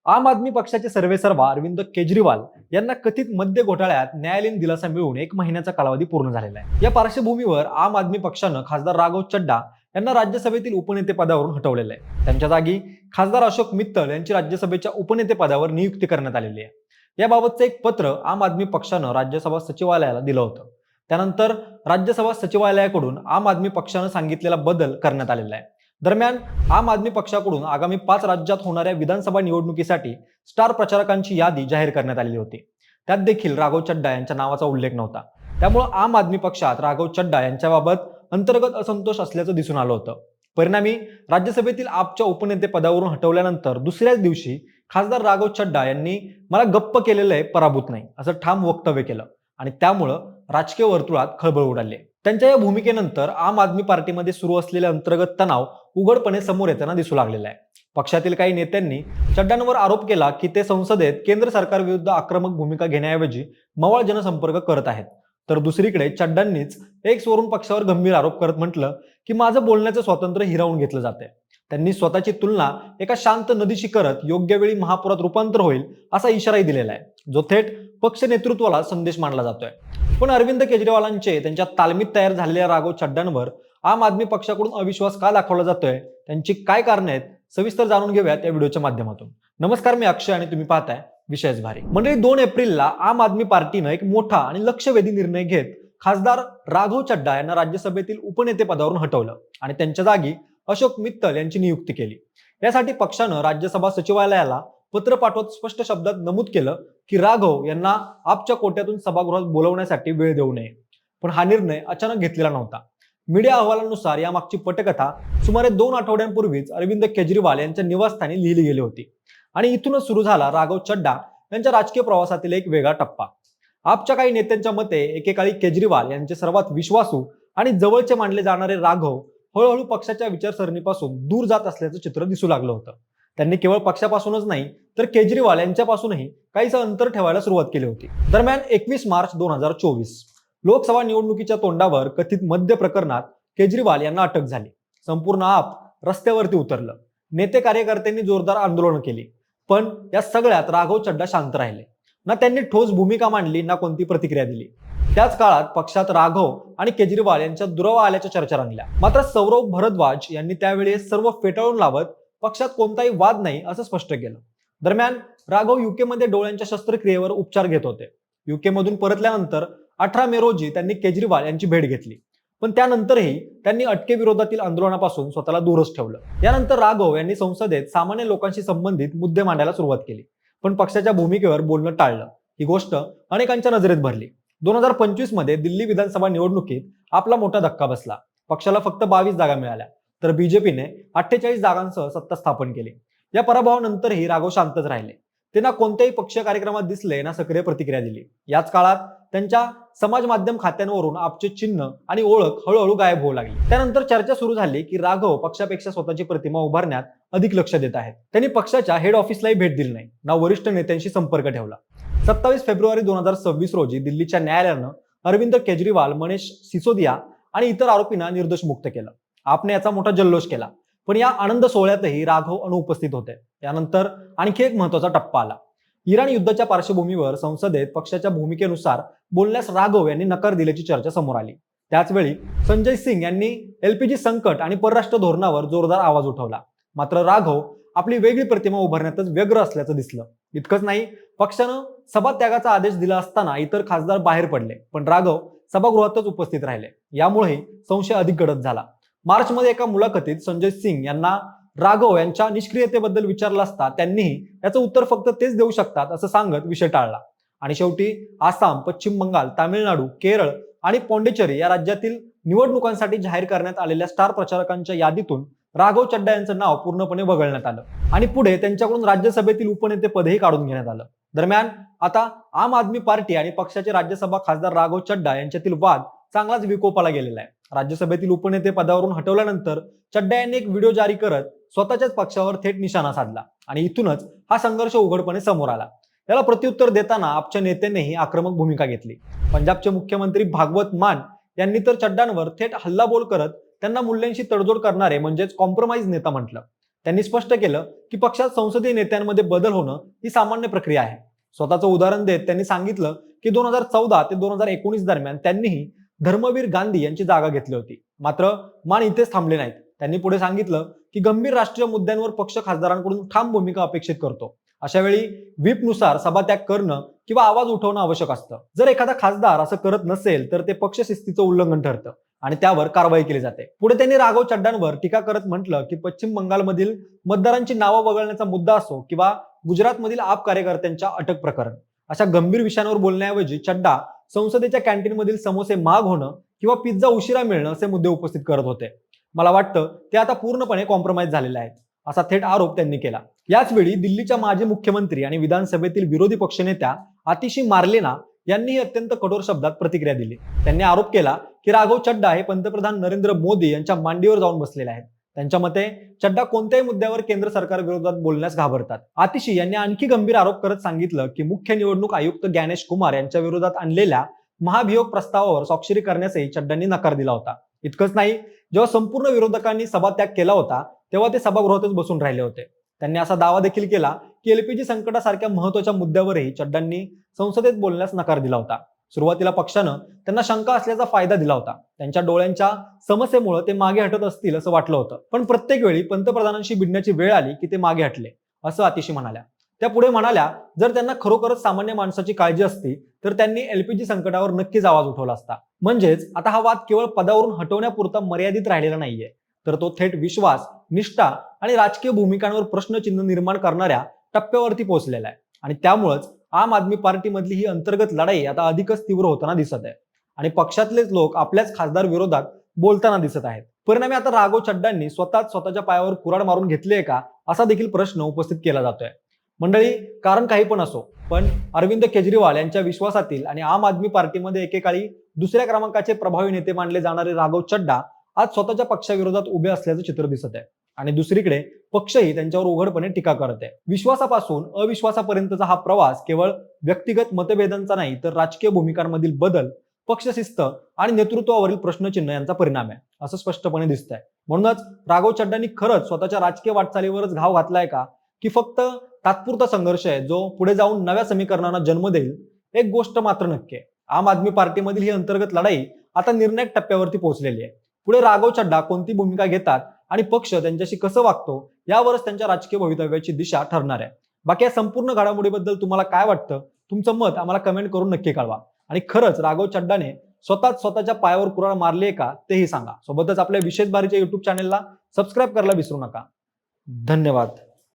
आम आदमी पक्षाचे सर्वेसर्वा अरविंद केजरीवाल यांना कथित मद्य घोटाळ्यात न्यायालयीन दिलासा मिळून 1 महिन्याचा कालावधी पूर्ण झालेला आहे। या पार्श्वभूमीवर आम आदमी पक्षानं खासदार राघव चड्डा यांना राज्यसभेतील उपनेतेपदावरून हटवलेलं आहे। त्यांच्या जागी खासदार अशोक मित्तल यांची राज्यसभेच्या उपनेतेपदावर नियुक्ती करण्यात आलेली आहे। याबाबतचं एक पत्र आम आदमी पक्षानं राज्यसभा सचिवालयाला दिलं होतं। त्यानंतर राज्यसभा सचिवालयाकडून आम आदमी पक्षानं सांगितलेला बदल करण्यात आलेला आहे। दरम्यान आम आदमी पक्षाकडून आगामी 5 राज्यात होणाऱ्या विधानसभा निवडणुकीसाठी स्टार प्रचारकांची यादी जाहीर करण्यात आलेली होती। त्यात देखील राघव चड्डा यांच्या नावाचा उल्लेख नव्हता। त्यामुळे आम आदमी पक्षात राघव चड्डा यांच्याबाबत अंतर्गत असंतोष असल्याचं दिसून आलं होतं। परिणामी राज्यसभेतील आपच्या उपनेते पदावरून हटवल्यानंतर दुसऱ्याच दिवशी खासदार राघव चड्डा यांनी मला गप्प केलेलं आहे, पराभूत नाही असं ठाम वक्तव्य केलं आणि त्यामुळं राजकीय वर्तुळात खळबळ उडाली। त्यांच्या या भूमिकेनंतर आम आदमी पार्टीमध्ये सुरू असलेले अंतर्गत तणाव उघडपणे समोर येताना दिसू लागलेला आहे। पक्षातील काही नेत्यांनी चड्डांवर आरोप केला की ते संसदेत केंद्र सरकारविरुद्ध आक्रमक भूमिका घेण्याऐवजी मवाळ जनसंपर्क करत आहेत। तर दुसरीकडे चड्डांनीच एक्सवरून पक्षावर गंभीर आरोप करत म्हटलं की माझं बोलण्याचं स्वातंत्र्य हिरावून घेतलं जाते। त्यांनी स्वतःची तुलना एका शांत नदीशी करत योग्य वेळी महापुरात रूपांतर होईल असा इशाराही दिलेला आहे, जो थेट पक्ष नेतृत्वाला संदेश मानला जातोय। पण अरविंद केजरीवालांचे त्यांच्या तालमीत तयार झालेल्या राघव चड्डांवर आम आदमी पक्षाकडून अविश्वास का दाखवला जातोय, त्यांची काय कारणे आहेत, सविस्तर जाणून घेऊयात या व्हिडिओच्या माध्यमातून। नमस्कार, मी अक्षय आणि तुम्ही पाहताय विशेष भारी। मंडळी, 2 एप्रिलला आम आदमी पार्टीनं एक मोठा आणि लक्षवेधी निर्णय घेत खासदार राघव चड्डा यांना राज्यसभेतील उपनेते पदावरून हटवलं आणि त्यांच्या जागी अशोक मित्तल यांची नियुक्ती केली। यासाठी पक्षानं राज्यसभा सचिवालयाला पत्र पाठवत स्पष्ट शब्दात नमूद केलं की राघव यांना आपच्या कोट्यातून सभागृहात बोलवण्यासाठी वेळ देऊ नये। पण हा निर्णय अचानक घेतलेला नव्हता। मीडिया अहवालानुसार यामागची पटकथा सुमारे 2 आठवड्यांपूर्वीच अरविंद केजरीवाल यांच्या निवासस्थानी लिहिली गेली होती आणि इथूनच सुरू झाला राघव चड्डा यांच्या राजकीय प्रवासातील एक वेगळा टप्पा। आपच्या काही नेत्यांच्या मते एकेकाळी केजरीवाल यांचे सर्वात विश्वासू आणि जवळचे मानले जाणारे राघव हळूहळू पक्षाच्या विचारसरणीपासून दूर जात असल्याचं चित्र दिसू लागलं होतं। त्यांनी केवळ पक्षापासूनच नाही तर केजरीवाल यांच्यापासूनही काहीसं अंतर ठेवायला सुरुवात केली होती। दरम्यान 21 मार्च 2024 लोकसभा निवडणुकीच्या तोंडावर कथित मद्य प्रकरणात केजरीवाल यांना अटक झाली। संपूर्ण आप रस्त्यावरती उतरलं। नेते कार्यकर्त्यांनी जोरदार आंदोलन केली, पण या सगळ्यात राघव चड्डा शांत राहिले। ना त्यांनी ठोस भूमिका मांडली, ना कोणती प्रतिक्रिया दिली। त्याच काळात पक्षात राघव आणि केजरीवाल यांच्यात दुरावा आल्याच्या चर्चा रंगल्या। मात्र सौरभ भारद्वाज यांनी त्यावेळी सर्व फेटाळून लावत पक्षात कोणताही वाद नाही असं स्पष्ट केलं। दरम्यान राघव युके मध्ये डोळ्यांच्या शस्त्रक्रियेवर उपचार घेत होते। युके मधून परतल्यानंतर 18 मे रोजी त्यांनी केजरीवाल यांची भेट घेतली, पण त्यानंतरही त्यांनी अटकेविरोधातील आंदोलनापासून स्वतःला दूरच ठेवलं। यानंतर राघव यांनी संसदेत सामान्य लोकांशी संबंधित मुद्दे मांडायला सुरुवात केली, पण पक्षाच्या भूमिकेवर बोलणं टाळलं। ही गोष्ट अनेकांच्या नजरेत भरली। 2025 मध्ये दिल्ली विधानसभा निवडणुकीत आपला मोठा धक्का बसला। पक्षाला फक्त 22 जागा मिळाल्या, तर बीजेपीने 48 जागांसह सत्ता स्थापन केली। या पराभवानंतरही राघव शांतच राहिले। ते ना कोणत्याही पक्षीय कार्यक्रमात दिसले, ना सक्रिय प्रतिक्रिया दिली। याच काळात त्यांच्या समाज माध्यम खात्यांवरून आपचे चिन्ह आणि ओळख हळूहळू गायब होऊ लागली। त्यानंतर चर्चा सुरू झाली की राघव पक्षापेक्षा स्वतःची प्रतिमा उभारण्यात अधिक लक्ष देत आहेत। त्यांनी पक्षाच्या हेड ऑफिसलाही भेट दिली नाही, ना वरिष्ठ नेत्यांशी संपर्क ठेवला। 27 फेब्रुवारी 2026 रोजी दिल्लीच्या न्यायालयानं अरविंद केजरीवाल, मनीष सिसोदिया आणि इतर आरोपींना निर्दोष मुक्त केलं। आपने याचा मोठा जल्लोष केला, पण या आनंद सोहळ्यातही राघव अनुपस्थित होते। यानंतर आणखी एक महत्त्वाचा टप्पा आला। इराण युद्धाच्या पार्श्वभूमीवर संसदेत पक्षाच्या भूमिकेनुसार बोलण्यास राघव यांनी नकार दिल्याची चर्चा समोर आली। त्याचवेळी संजय सिंग यांनी एलपीजी संकट आणि परराष्ट्र धोरणावर जोरदार आवाज उठवला। मात्र राघव आपली वेगळी प्रतिमा उभारण्यातच व्यग्र असल्याचं दिसलं। इतकंच नाही, पक्षानं सभात्यागाचा आदेश दिला असताना इतर खासदार बाहेर पडले, पण राघव सभागृहातच उपस्थित राहिले। यामुळेही संशय अधिक गडद झाला। मार्च मध्ये एका मुलाखतीत संजय सिंग यांना राघव यांच्या निष्क्रियतेबद्दल विचारलं असता त्यांनीही याचं उत्तर फक्त तेच देऊ शकतात असं सांगत विषय टाळला। आणि शेवटी आसाम, पश्चिम बंगाल, तामिळनाडू, केरळ आणि पॉंडिचेरी या राज्यातील निवडणुकांसाठी जाहीर करण्यात आलेल्या स्टार प्रचारकांच्या यादीतून राघव चड्डा यांचं नाव पूर्णपणे वगळण्यात आलं आणि पुढे त्यांच्याकडून राज्यसभेतील उपनेते पदही काढून घेण्यात आलं। दरम्यान आता आम आदमी पार्टी आणि पक्षाचे राज्यसभा खासदार राघव चड्डा यांच्यातील वाद चांगलाच विकोपाला गेलेला आहे। राज्यसभेतील उपनेते पदावरून हटवल्यानंतर चड्डा यांनी एक व्हिडिओ जारी करत स्वतःच्याच पक्षावर थेट निशाणा साधला आणि इथूनच हा संघर्ष उघडपणे समोर आला। याला प्रत्युत्तर देताना आपच्या नेत्यांनीही आक्रमक भूमिका घेतली। पंजाबचे मुख्यमंत्री भागवत मान यांनी तर चड्डांवर थेट हल्लाबोल करत त्यांना मूल्यांशी तडजोड करणारे म्हणजेच कॉम्प्रोमाइज नेता म्हटलं। त्यांनी स्पष्ट केलं की पक्षात संसदीय नेत्यांमध्ये बदल होणं ही सामान्य प्रक्रिया आहे. स्वतःचं उदाहरण देत त्यांनी सांगितलं की 2014 ते 2019 दरम्यान त्यांनीही धर्मवीर गांधी यांची जागा घेतली होती. मात्र मान इथेच थांबले नाहीत. त्यांनी पुढे सांगितलं की गंभीर राष्ट्रीय मुद्द्यांवर पक्ष खासदारांकडून ठाम भूमिका अपेक्षित करतो. अशा वेळी व्हीपनुसार सभात्याग करणं किंवा आवाज उठवणं आवश्यक असतं. जर एखादा खासदार असं करत नसेल तर ते पक्ष शिस्तीचं उल्लंघन ठरतं आणि त्यावर कारवाई केली जाते. पुढे त्यांनी राघव चड्डांवर टीका करत म्हटलं की पश्चिम बंगालमधील मतदारांची नावं वगळण्याचा मुद्दा असो किंवा गुजरातमधील आप कार्यकर्त्यांच्या अटक प्रकरण, अशा गंभीर विषयांवर बोलण्याऐवजी चड्डा संसदेच्या कॅन्टीनमधील समोसे महाग होणं किंवा पिझ्झा उशिरा मिळणं असे मुद्दे उपस्थित करत होते. मला वाटतं ते आता पूर्णपणे कॉम्प्रोमाइज झालेले आहेत, असा थेट आरोप त्यांनी केला. याच वेळी दिल्लीच्या माजी मुख्यमंत्री आणि विधानसभेतील विरोधी पक्षनेत्या आतिशी मार्लेना यांनीही अत्यंत कठोर शब्दात प्रतिक्रिया दिली. त्यांनी आरोप केला की राघव चड्डा हे पंतप्रधान नरेंद्र मोदी यांच्या मांडीवर जाऊन बसलेले आहेत. त्यांच्या मते चड्डा कोणत्याही मुद्द्यावर केंद्र सरकार विरोधात बोलण्यास घाबरतात. आतिशी यांनी आणखी गंभीर आरोप करत सांगितलं की मुख्य निवडणूक आयुक्त ज्ञानेश कुमार यांच्या विरोधात आणलेल्या महाभियोग प्रस्तावावर स्वाक्षरी करण्यासही चड्डांनी नकार दिला होता. इतकंच नाही, जेव्हा संपूर्ण विरोधकांनी सभात्याग केला होता तेव्हा ते सभागृहातच बसून राहिले होते. त्यांनी असा दावा देखील केला की एलपीजी संकटासारख्या महत्त्वाच्या मुद्द्यावरही चड्डांनी संसदेत बोलण्यास नकार दिला होता. सुरुवातीला पक्षानं त्यांना शंका असल्याचा फायदा दिला होता. त्यांच्या डोळ्यांच्या समस्येमुळे ते मागे हटत असतील असं वाटलं होतं, पण प्रत्येक वेळी पंतप्रधानांशी भिडण्याची वेळ आली की ते मागे हटले, असं आतिशी म्हणाल्या. त्या पुढे म्हणाल्या, जर त्यांना खरोखरच सामान्य माणसाची काळजी असती तर त्यांनी एलपीजी संकटावर नक्कीच आवाज उठवला असता. म्हणजेच आता हा वाद केवळ पदावरून हटवण्यापुरता मर्यादित राहिलेला नाहीये, तर तो थेट विश्वास, निष्ठा आणि राजकीय भूमिकांवर प्रश्नचिन्ह निर्माण करणाऱ्या टप्प्यावरती पोहोचलेला आहे. आणि त्यामुळेच आम आदमी पार्टीमधली ही अंतर्गत लढाई आता अधिकच तीव्र होताना दिसत आहे आणि पक्षातलेच लोक आपल्याच खासदार विरोधात बोलताना दिसत आहेत. परिणामी आता राघव चड्डांनी स्वतःच्या पायावर कुऱ्हाड मारून घेतलीये का, असा देखील प्रश्न उपस्थित केला जातोय. मंडळी, कारण काही पण असो, पण अरविंद केजरीवाल यांच्या विश्वासातील आणि आम आदमी पार्टीमध्ये एकेकाळी दुसऱ्या क्रमांकाचे प्रभावी नेते मानले जाणारे राघव चड्डा आज स्वतःच्या पक्षाविरोधात उभे असल्याचं चित्र दिसत आहे आणि दुसरीकडे पक्षही त्यांच्यावर उघडपणे टीका करत आहे. विश्वासापासून अविश्वासापर्यंतचा हा प्रवास केवळ व्यक्तिगत मतभेदांचा नाही, तर राजकीय भूमिकांमधील बदल, पक्षशिस्त आणि नेतृत्वावरील प्रश्नचिन्ह यांचा परिणाम आहे, असं स्पष्टपणे दिसतंय. म्हणूनच राघव चड्डांनी खरंच स्वतःच्या राजकीय वाटचालीवरच घाव घातलाय का, की फक्त तात्पुरता संघर्ष आहे जो पुढे जाऊन नव्या समीकरणांना जन्म देईल? एक गोष्ट मात्र नक्की आहे, आम आदमी पार्टीमधील ही अंतर्गत लढाई आता निर्णायक टप्प्यावरती पोहोचलेली आहे. पुढे राघव चड्डा कोणती भूमिका घेतात आणि पक्ष त्यांच्याशी कसं वागतो यावरच त्यांच्या राजकीय भवितव्याची दिशा ठरणार आहे. बाकी या संपूर्ण घडामोडीबद्दल तुम्हाला काय वाटतं? तुमचं मत आम्हाला कमेंट करून नक्की कळवा. आणि खरंच राघव चड्डाने स्वतःच्या पायावर कुऱ्हाड मारली आहे का, तेही सांगा. सोबतच आपल्या विशेष बारीच्या YouTube चॅनेलला सबस्क्राईब करायला विसरू नका. धन्यवाद.